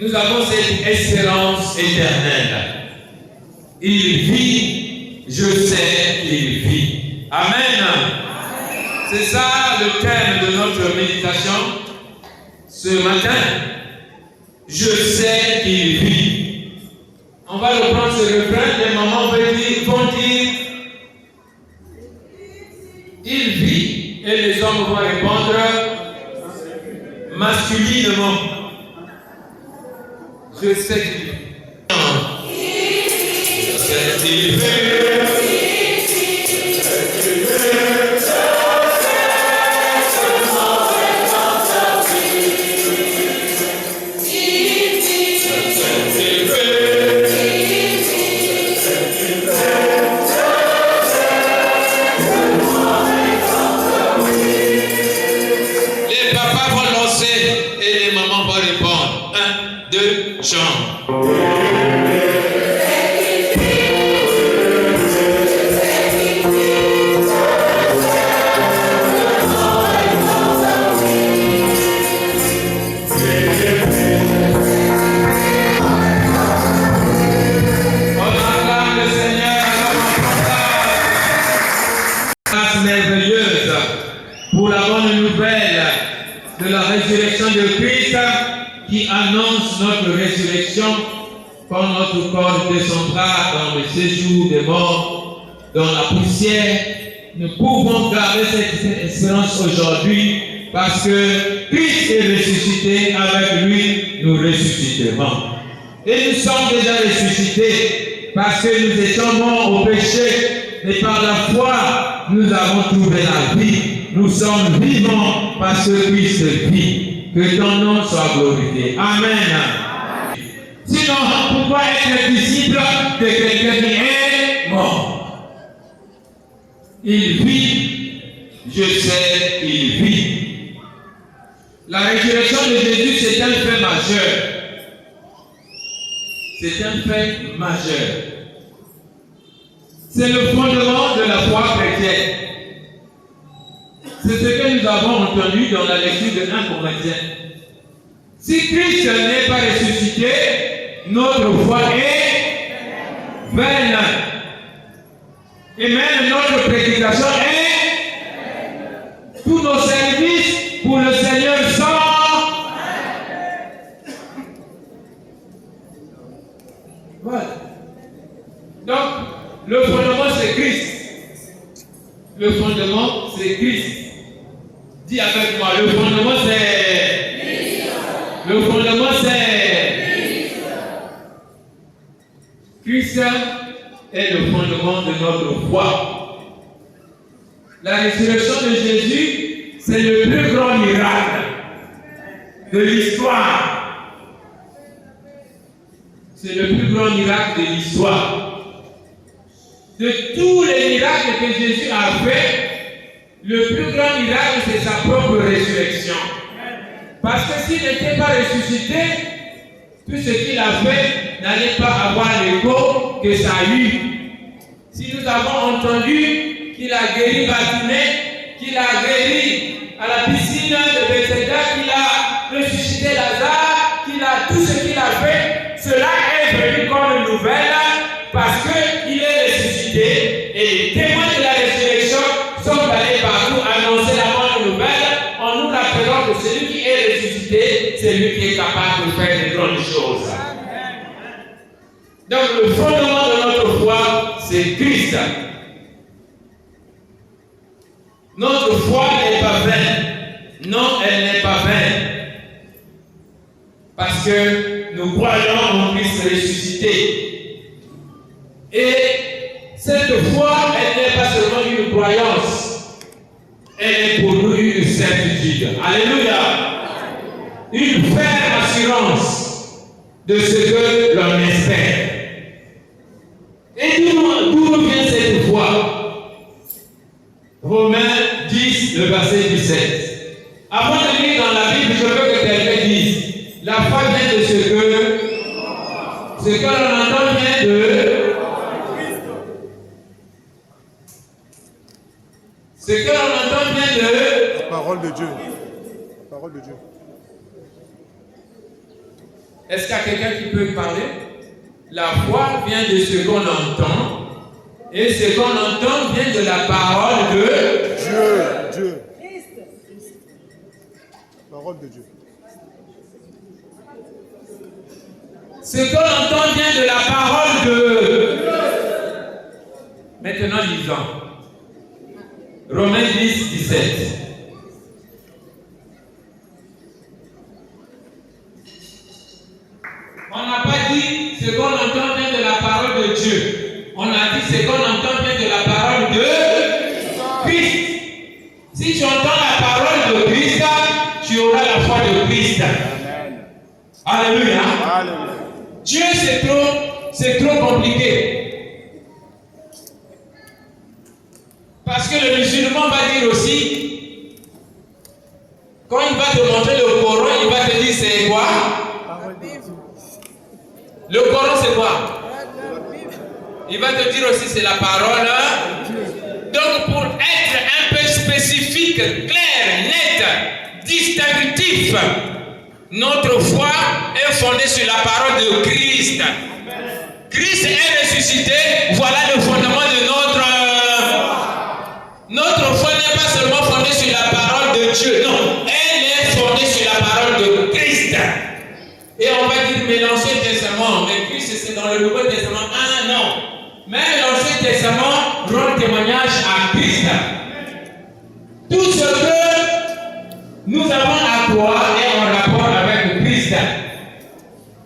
nous avons cette espérance éternelle. Il vit, je sais qu'il vit. Amen. C'est ça le thème de notre méditation ce matin. Je sais qu'il vit. On va reprendre ce refrain. Les mamans vont dire il vit, et les hommes vont répondre masculinement. Je sais qu'il vit. Je sais qu'il vit. Qui annonce notre résurrection quand notre corps descendra dans le séjour des morts, dans la poussière. Nous pouvons garder cette espérance aujourd'hui parce que Christ est ressuscité, avec lui nous ressusciterons. Et nous sommes déjà ressuscités parce que nous étions morts au péché, et par la foi nous avons trouvé la vie. Nous sommes vivants parce que Christ vit. Que ton nom soit glorifié. Amen. Sinon, pourquoi être disciple de quelqu'un qui est mort? Il vit, je sais qu'il vit. La résurrection de Jésus, c'est un fait majeur. C'est un fait majeur. C'est le fondement de la foi chrétienne. C'est ce que nous avons entendu dans la lecture de 1 Corinthiens. Si Christ n'est pas ressuscité, notre foi est vaine. Et même notre prédication est tous nos services pour le Seigneur sont. Voilà. Donc, le fondement c'est Christ. Le fondement c'est Christ. Dis avec moi, le fondement c'est Christ. Le fondement c'est Christ. Christ est le fondement de notre foi. La résurrection de Jésus, c'est le plus grand miracle de l'histoire. C'est le plus grand miracle de l'histoire. De tous les miracles que Jésus a fait, le plus grand miracle, c'est sa propre résurrection. Parce que s'il n'était pas ressuscité, tout ce qu'il a fait n'allait pas avoir l'écho que ça a eu. Si nous avons entendu qu'il a guéri Bartimée, qu'il a guéri à la piscine de Bethesda, qu'il a ressuscité Lazare, qu'il a tout ce qu'il a fait, cela est venu comme une nouvelle parce qu'il est ressuscité et les témoins de la résurrection sont allés partout annoncer la bonne nouvelle en nous rappelant que celui qui est ressuscité, c'est lui qui est capable de faire de grandes choses. Donc le fondement de notre foi, c'est Christ. Notre foi n'est pas vaine. Non, elle n'est pas vaine. Parce que nous croyons en Christ ressuscité. Et cette foi, elle n'est pas seulement une croyance. Elle est pour nous une certitude. Alléluia. Une ferme assurance de ce que l'on espère. Et d'où vient cette foi? Romains 10, le verset 17. Avant de lire dans la Bible, je veux que quelqu'un dise, la foi vient de ce que l'on entend vient de ce que l'on entend vient de la parole de Dieu. La parole de Dieu. Est-ce qu'il y a quelqu'un qui peut parler? La foi vient de ce qu'on entend, et ce qu'on entend vient de la parole de Dieu. Parole de Dieu. Ce qu'on entend vient de la parole de Dieu. Maintenant, lisons. Romains 10, 17. On n'a pas dit ce qu'on entend vient de la parole de Dieu. On a dit ce qu'on entend vient de la parole de Christ. Si tu entends la parole de Christ, tu auras la foi de Christ. Amen. Alléluia. Alléluia. Dieu, c'est trop compliqué. Parce que le musulman va dire aussi, quand il va te montrer le Coran, il va te dire c'est quoi? Le Coran c'est quoi? Il va te dire aussi c'est la parole. Donc pour être un peu spécifique, clair, net, distinctif, notre foi est fondée sur la parole de Christ. Christ est ressuscité, voilà le fondement de notre foi. Notre foi n'est pas seulement fondée sur la parole de Dieu, non, elle est fondée sur la parole de Christ. Et on va dire, mais l'Ancien Testament, mais Christ c'est dans le Nouveau Testament. Ah non, même l'Ancien Testament rend témoignage à Christ. Tout ce que nous avons à croire est en rapport avec Christ.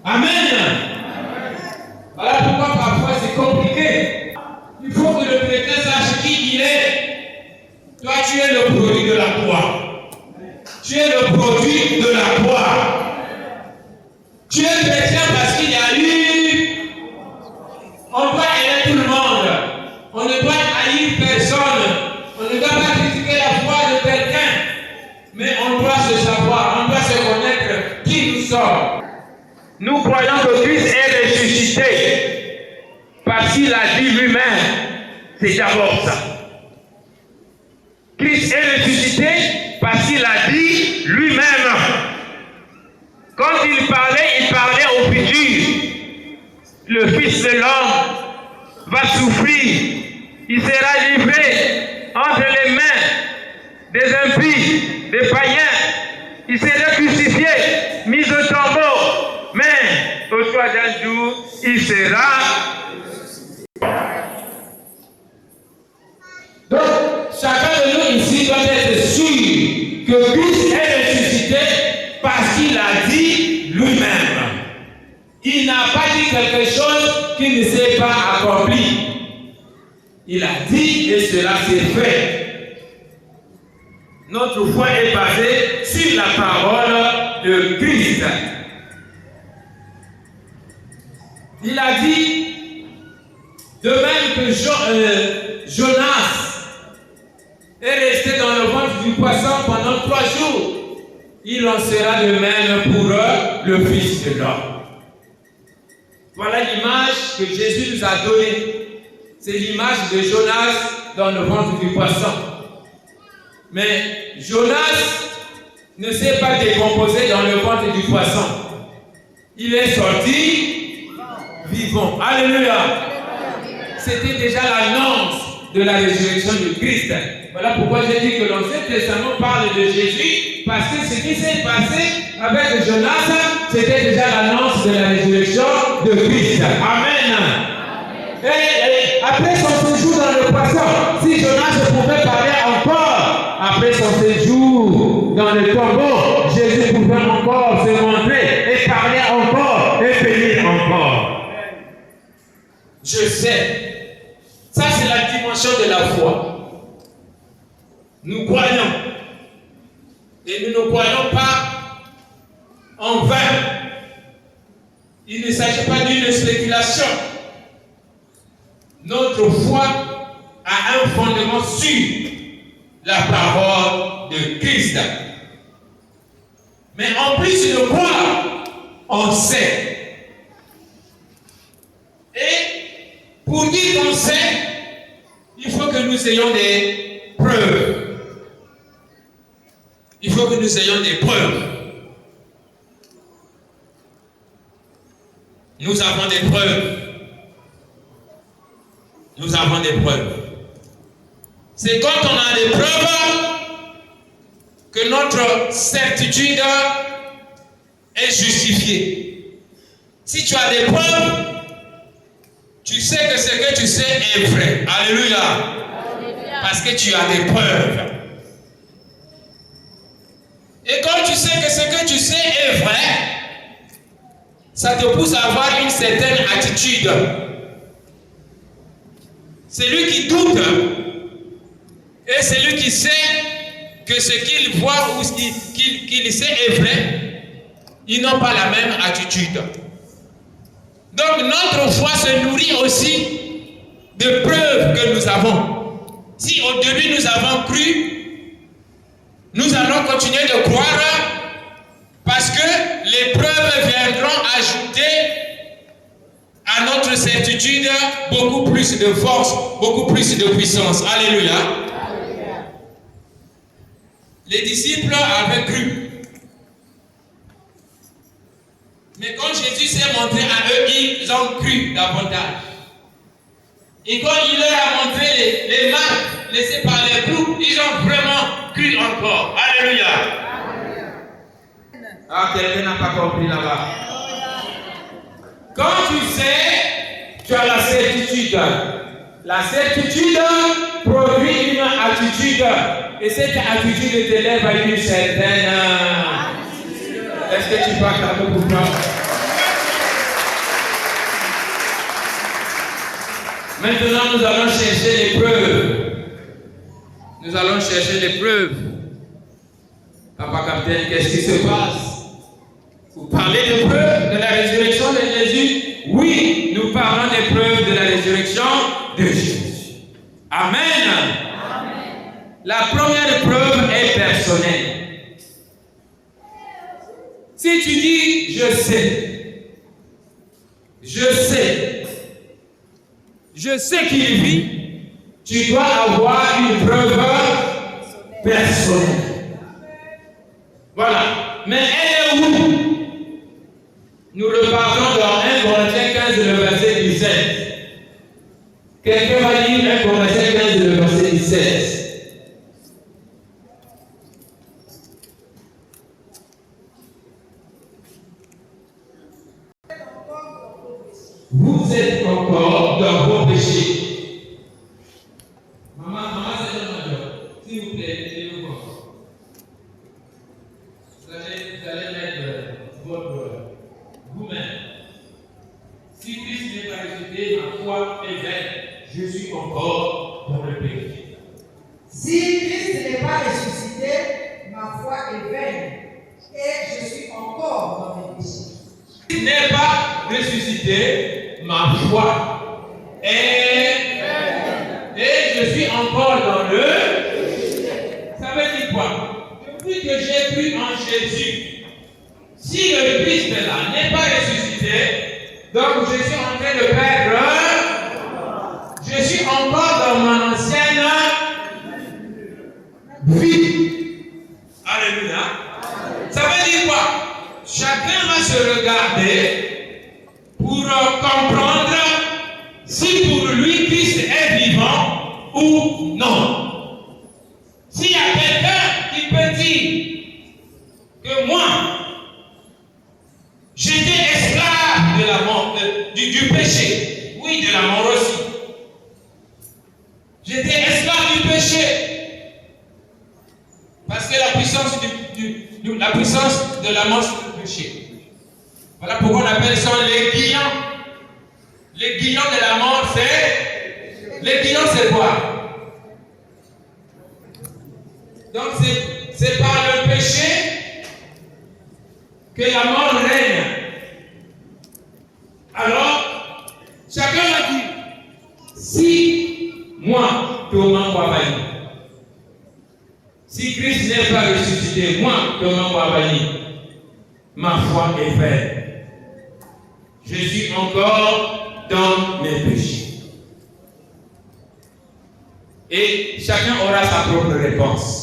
Amen. Voilà pourquoi parfois c'est compliqué. Il faut que le chrétien sache qui il est. Toi, tu es le produit de la croix. Tu es le produit de la croix. Tu es chrétien parce qu'il y a eu. On doit aimer tout le monde. On ne doit haïr personne. On ne doit pas critiquer la foi de quelqu'un. Mais on doit se savoir, on doit se connaître qui nous sommes. Nous croyons que Christ est ressuscité parce qu'il a dit lui-même. C'est d'abord ça. Christ est ressuscité parce qu'il a dit lui-même. Quand il parlait au futur. Le Fils de l'homme va souffrir. Il sera livré entre les mains des impies, des païens. Il sera crucifié, mis au tombeau. Mais au soir d'un jour, il sera. Donc, chacun de nous ici doit être sûr que Christ est ressuscité parce qu'il a dit lui-même. Il n'a pas dit quelque chose qui ne s'est pas accompli. Il a dit et cela s'est fait. Notre foi est basée sur la parole de Christ. Il a dit, de même que Jonas est resté dans le ventre du poisson pendant 3 jours, il en sera de même pour le Fils de l'homme. Voilà l'image que Jésus nous a donnée. C'est l'image de Jonas dans le ventre du poisson. Mais Jonas ne s'est pas décomposé dans le ventre du poisson. Il est sorti vivant. Alléluia. C'était déjà l'annonce de la résurrection de Christ. Voilà pourquoi j'ai dit que l'Ancien Testament parle de Jésus, parce que ce qui s'est passé avec Jonas, c'était déjà l'annonce de la résurrection de Christ. Amen. Et après son séjour dans le poisson, si Jonas pouvait parler encore, après son séjour dans le tombeau, Jésus pouvait encore se montrer et parler encore et bénir encore. Je sais, ça c'est la dimension de la foi. Nous croyons. Et nous ne croyons pas en vain. Il ne s'agit pas d'une spéculation. Notre foi a un fondement sur la parole de Christ. Mais en plus de croire, on sait. Et pour dire qu'on sait, il faut que nous ayons des preuves. Il faut que nous ayons des preuves. nous avons des preuves. Nous avons des preuves. C'est quand on a des preuves que notre certitude est justifiée. Si tu as des preuves, tu sais que ce que tu sais est vrai. Alléluia. Parce que tu as des preuves. Et quand tu sais que ce que tu sais est vrai, ça te pousse à avoir une certaine attitude. Celui qui doute et celui qui sait que ce qu'il voit ou ce qu'il sait est vrai, ils n'ont pas la même attitude. Donc notre foi se nourrit aussi de preuves que nous avons. Si au début nous avons cru, nous allons continuer de croire parce que les preuves viendront ajouter à notre certitude beaucoup plus de force, beaucoup plus de puissance. Alléluia. Alléluia. Les disciples avaient cru. Mais quand Jésus s'est montré à eux, ils ont cru davantage. Et quand il leur a montré les marques laissées par les clous, ils ont vraiment cru encore. Alléluia. Ah, quelqu'un n'a pas compris là-bas. Quand tu sais, tu as la certitude. La certitude produit une attitude. Et cette attitude t'élève à une certaine... Est-ce que tu parles un peu pour toi? Maintenant, nous allons chercher les preuves. Nous allons chercher les preuves. Papa Capitaine, qu'est-ce qui se passe? Vous parlez des preuves de la résurrection de Jésus? Oui, nous parlons des preuves de la résurrection de Jésus. Amen. Amen. La première preuve est personnelle. Si tu dis, je sais qu'il vit, tu dois avoir une preuve personnelle. Voilà. Mais elle est où? Nous le parlons dans 1 Corinthiens 15, le verset 17. Quelqu'un va lire 1 Corinthiens 15, le verset 17. Vous êtes encore dans vos péchés. Maman, c'est le major. S'il vous plaît, aidez-nous encore. Vous allez mettre votre vous-même. Si Christ n'est pas ressuscité, ma foi est vaine. Je suis encore dans le péché. Si Christ n'est pas ressuscité, ma foi est vaine. Et je suis encore dans le péché. S'il n'est pas ressuscité, ma foi est vaine. Et je suis encore dans le péché. Ça veut dire quoi? Depuis que j'ai cru en Jésus, si le Christ là n'est pas ressuscité, donc je suis en train de perdre, je suis encore dans mon ancienne vie. Alléluia. Ça veut dire quoi? Chacun va se regarder pour comprendre si pour lui Christ est vivant ou non. S'il y a quelqu'un qui peut dire que moi, j'étais esclave de la mort, du péché. Oui, de la mort aussi. J'étais esclave du péché. Parce que la puissance de la mort, c'est le péché. Voilà pourquoi on appelle ça les guillons. Les guillons de la mort, c'est... Les guillons, c'est quoi? Donc, c'est par le péché que la mort règne. Alors, chacun a dit, si moi, Thomas Wabani, si Christ n'est pas ressuscité, moi, Thomas Wabani, ma foi est vaine. Je suis encore dans mes péchés. Et chacun aura sa propre réponse.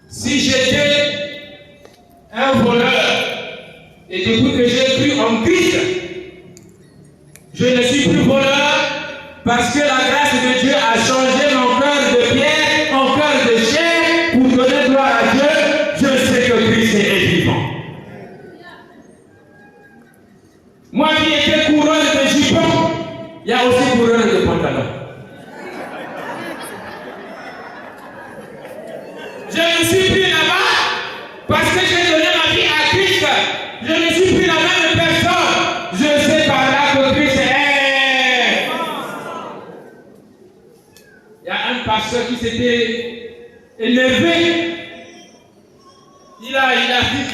Si j'étais un voleur, et depuis que j'ai cru en Parce que la grâce de Dieu a changé mon cœur de pierre en cœur de chair pour donner gloire à Dieu. Je sais que Christ est vivant. Moi qui étais coureur de jupons, il y a aussi coureur de pantalons. Je ne suis plus là-bas parce que j'ai donné ma vie à Christ. Je ne suis plus la même personne. Je sais par là que Christ est. Il y a un pasteur qui s'était élevé. Il a dit,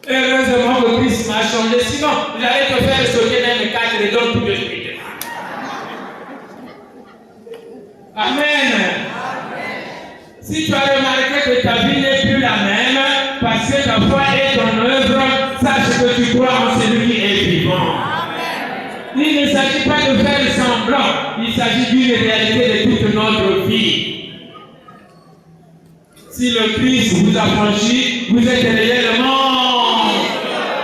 heureusement que Christ m'a changé. Sinon, j'allais te faire sauter dans les 4 et donc tout de suite. Amen. Si tu as remarqué que ta vie n'est plus la même, parce que ta foi est en œuvre, sache que tu crois en celui qui est vivant. Amen. Il ne s'agit pas de faire semblant, il s'agit d'une réalité de toute notre vie. Si le Christ vous a franchi, vous êtes réellement.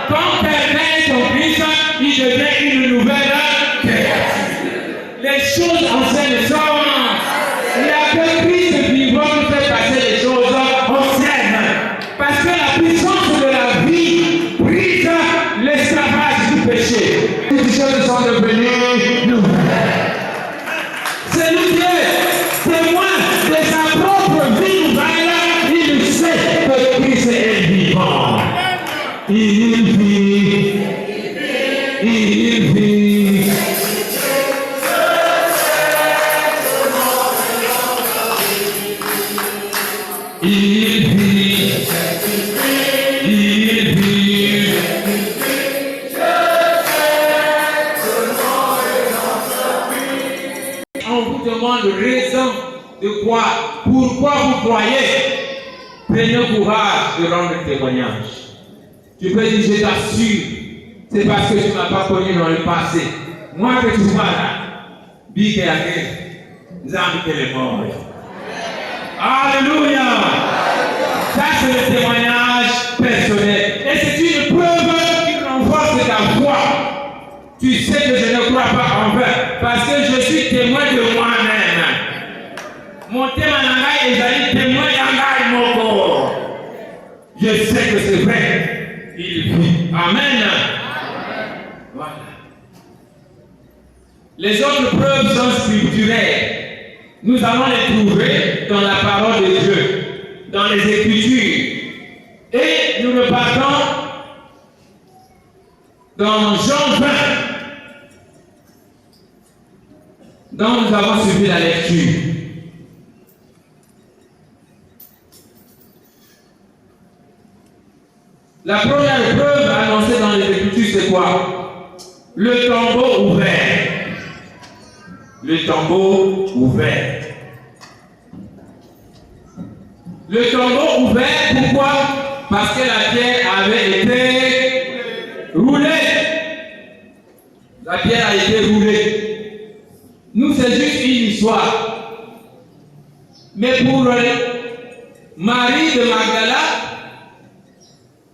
Quand quelqu'un est en Christ, il devient une nouvelle créature. Les choses anciennes sont. Il n'y a que Christ vivant qui fait passer les choses anciennes. Parce que la puissance de la vie brise l'esclavage du péché. Les choses sont devenues nouvelles. C'est lui qui est témoin de sa propre vie nouvelle. Il sait que Christ est vivant. Il vit. Il vit. Il vit, il vit. On vous demande raison de quoi, pourquoi vous croyez. Prenez courage de rendre témoignage. Tu peux dire, je t'assure, c'est parce que tu ne m'as pas connu dans le passé. Moi que tu vois là, big et agréable, nous avons été les morts. Alléluia! Ça, c'est le témoignage personnel. Et c'est une preuve qui renforce ta foi. Tu sais que je ne crois pas en vain. Parce que je suis témoin de moi-même. Mon témoignage est témoin d'Angaï Moko. Je sais que c'est vrai. Il vit. Amen. Voilà. Les autres preuves sont scripturaires. Nous allons les trouver dans la parole de Dieu, dans les Écritures. Et nous repartons dans Jean 20, dont nous avons suivi la lecture. La première preuve annoncée dans les Écritures, c'est quoi? Le tombeau ouvert. Le tombeau ouvert. Le tombeau ouvert, pourquoi? Parce que la pierre avait été roulée. La pierre a été roulée. Nous, c'est juste une histoire. Mais pour Marie de Magdala,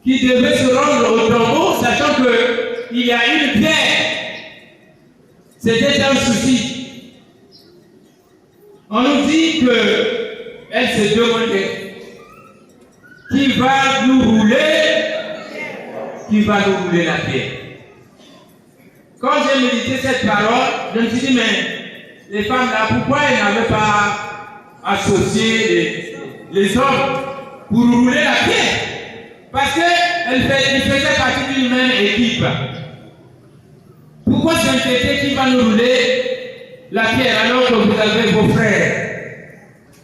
qui devait se rendre au tombeau, sachant qu'il y a une pierre, c'était un souci. On nous dit qu'elle se demandait qui va nous rouler la pierre. Quand j'ai médité cette parole, je me suis dit, mais les femmes là, pourquoi elles n'avaient pas associé les hommes pour rouler la pierre? Parce qu'ils faisaient partie d'une même équipe. Pourquoi s'inquiéter qui va nous rouler la pierre alors que vous avez vos frères?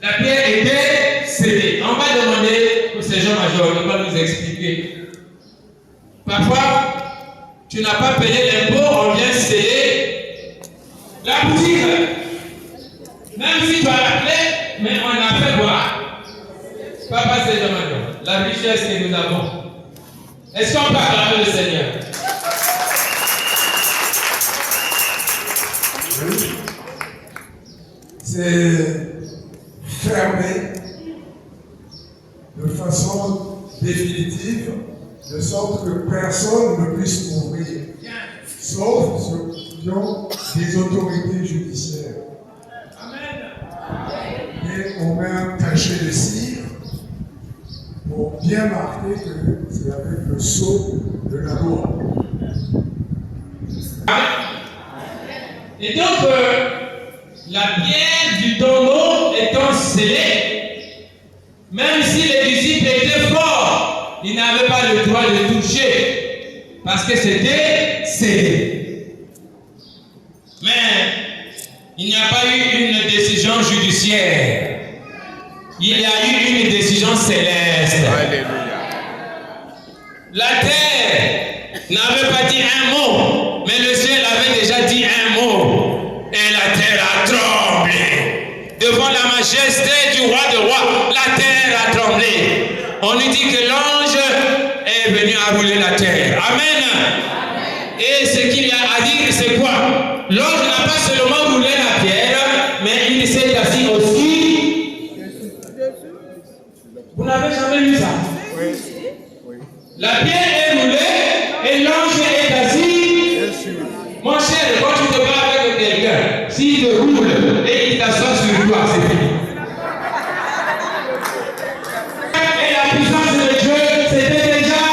La pierre était scellée. On va demander au Seigneur Major, il va nous expliquer. Parfois, tu n'as pas payé l'impôt, on vient sceller la boutique. Même si tu as la clé, mais on a fait voir. Papa Seigneur Major, la richesse que nous avons. Est-ce qu'on peut acclamer le Seigneur? C'est fermé de façon définitive, de sorte que personne ne puisse ouvrir, sauf constitution des autorités judiciaires. Et on met un cachet de cire pour bien marquer que c'est avec le sceau de la loi. Et donc, la pierre du tombeau étant scellée, même si les disciples étaient forts, ils n'avaient pas le droit de toucher, parce que c'était scellé. Mais il n'y a pas eu une décision judiciaire. Il y a eu une décision céleste. Alléluia. La terre n'avait pas dit un mot, mais le ciel avait déjà dit un mot. Et la terre a tremblé. Devant la majesté du roi de rois, la terre a tremblé. On nous dit que l'ange est venu à rouler la terre. Amen. Et ce qu'il y a à dire, c'est quoi? L'ange n'a pas seulement roulé la pierre, mais il s'est assis aussi. Vous n'avez jamais vu ça? Oui. La pierre est roulée et l'ange est assis. Bien sûr. Mon cher, quand tu te parles avec quelqu'un, s'il te roule et il t'assoit sur toi, c'est fini. Et la puissance de Dieu, c'était déjà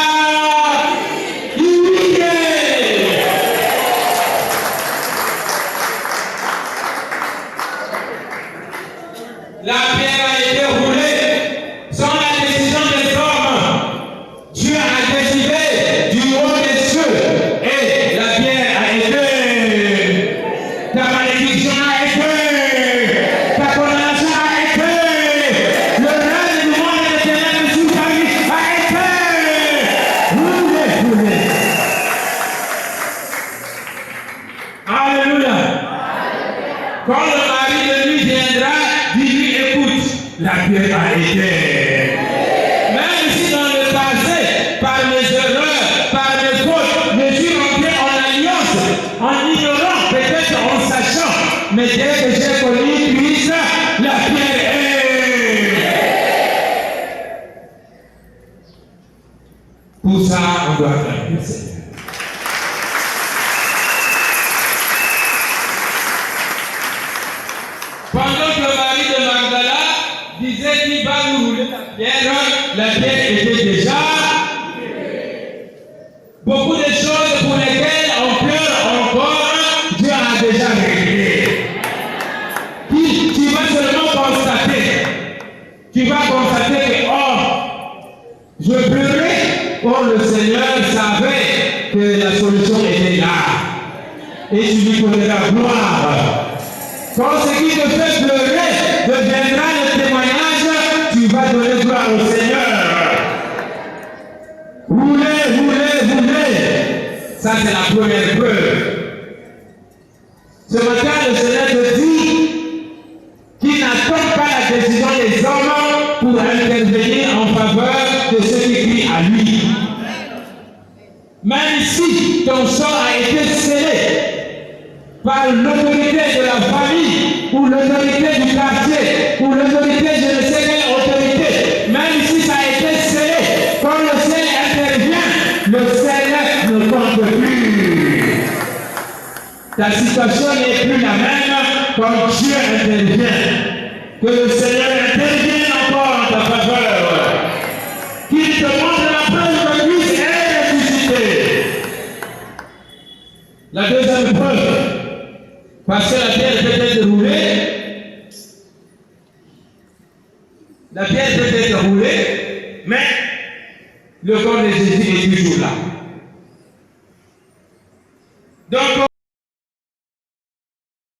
humilié. La pierre a été roulée sans la décision des hommes. Dieu a décidé du haut des cieux et la pierre a été. Ta malédiction a été. Ta condamnation a été. Le règne du monde et des ténèbres sur ta vie a été roulé. Alléluia. Quand le mari de lui viendra, dis-lui, écoute, la pierre a été. Même si dans le passé, par mes erreurs, par mes fautes, je suis rentré en alliance, en ignorant, peut-être en sachant, mais dès que j'ai connu Christ, la pierre est. Pour ça, on doit faire le Seigneur. Pendant que le mari de Magdala disait qu'il va nous rouler la pierre était déjà. Beaucoup de choses pour lesquelles on pleure encore, Dieu a déjà réglé. Tu vas seulement constater. Tu vas constater que, je pleurais, le Seigneur savait que la solution était là. Et tu lui donneras gloire. Quand ce qui te fait pleurer deviendra le témoignage, tu vas donner gloire au Seigneur. Roulez. Ça, c'est la première preuve. Ce matin, le Seigneur te dit qu'il n'attend pas la décision des hommes pour intervenir en faveur de ceux qui crient à lui. Même si ton sort a été scellé par l'autorité de la famille, ou l'autorité du quartier, ou l'autorité je ne sais quelle autorité, même si ça a été scellé, quand le ciel intervient, le ciel ne compte plus. Ta situation n'est plus la même quand Dieu intervient. Que le Seigneur intervienne encore en ta faveur. Qu'il te montre la preuve que Christ est ressuscité. La deuxième preuve, parce que la pierre peut être roulée, mais le corps de Jésus est toujours là. Donc,